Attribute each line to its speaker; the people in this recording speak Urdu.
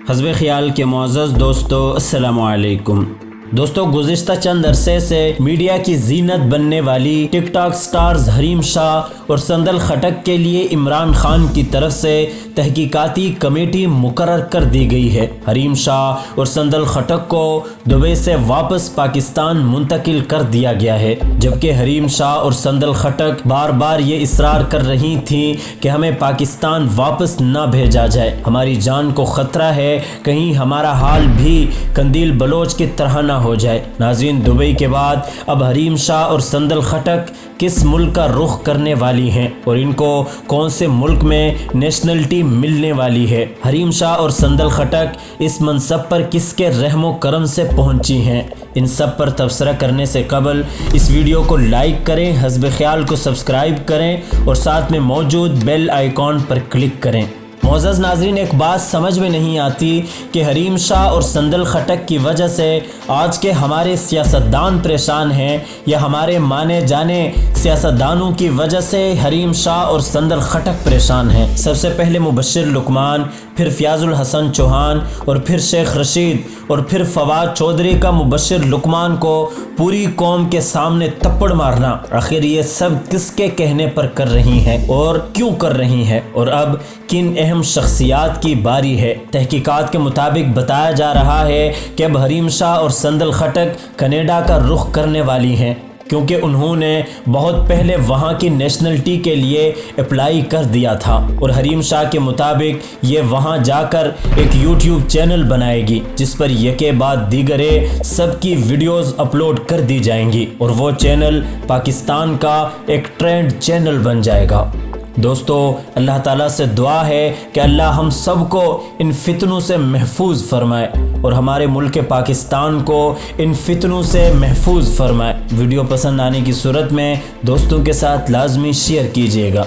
Speaker 1: حسب خیال کے معزز دوستو، السلام علیکم۔ دوستو، گزشتہ چند عرصے سے میڈیا کی زینت بننے والی ٹک ٹاک سٹارز حریم شاہ اور سندل خٹک کے لیے عمران خان کی طرف سے تحقیقاتی کمیٹی مقرر کر دی گئی ہے۔ حریم شاہ اور سندل خٹک کو دبئی سے واپس پاکستان منتقل کر دیا گیا ہے، جبکہ حریم شاہ اور سندل خٹک بار بار یہ اصرار کر رہی تھیں کہ ہمیں پاکستان واپس نہ بھیجا جائے، ہماری جان کو خطرہ ہے، کہیں ہمارا حال بھی قندیل بلوچ کی طرح نہ ہو جائے۔ ناظرین، دبئی کے بعد اب حریم شاہ اور سندل خٹک کس ملک کا رخ کرنے والی ہیں اور ان کو کون سے ملک میں نیشنلٹی ملنے والی ہے؟ حریم شاہ اور سندل خٹک اس منصب پر کس کے رحم و کرم سے پہنچی ہیں؟ ان سب پر تبصرہ کرنے سے قبل اس ویڈیو کو لائک کریں، حسب خیال کو سبسکرائب کریں اور ساتھ میں موجود بیل آئیکن پر کلک کریں۔ معزز ناظرین، ایک بات سمجھ میں نہیں آتی کہ حریم شاہ اور سندل خٹک کی وجہ سے آج کے ہمارے سیاستدان پریشان ہیں یا ہمارے مانے جانے سیاستدانوں کی وجہ سے حریم شاہ اور سندل خٹک پریشان ہیں۔ سب سے پہلے مبشر لقمان، پھر فیاض الحسن چوہان اور پھر شیخ رشید اور پھر فواد چودھری کا مبشر لقمان کو پوری قوم کے سامنے تپڑ مارنا، آخر یہ سب کس کے کہنے پر کر رہی ہیں اور کیوں کر رہی ہیں، اور اب کن اہم شخصیات کی باری ہے؟ تحقیقات کے مطابق بتایا جا رہا ہے کہ اب حریم شاہ اور سندل خٹک کینیڈا کا رخ کرنے والی ہیں، کیونکہ انہوں نے بہت پہلے وہاں کی نیشنلٹی کے لیے اپلائی کر دیا تھا، اور حریم شاہ کے مطابق یہ وہاں جا کر ایک یوٹیوب چینل بنائے گی جس پر یکے بعد دیگرے سب کی ویڈیوز اپلوڈ کر دی جائیں گی، اور وہ چینل پاکستان کا ایک ٹرینڈ چینل بن جائے گا۔ دوستو، اللہ تعالیٰ سے دعا ہے کہ اللہ ہم سب کو ان فتنوں سے محفوظ فرمائے اور ہمارے ملک پاکستان کو ان فتنوں سے محفوظ فرمائے۔ ویڈیو پسند آنے کی صورت میں دوستوں کے ساتھ لازمی شیئر کیجیے گا۔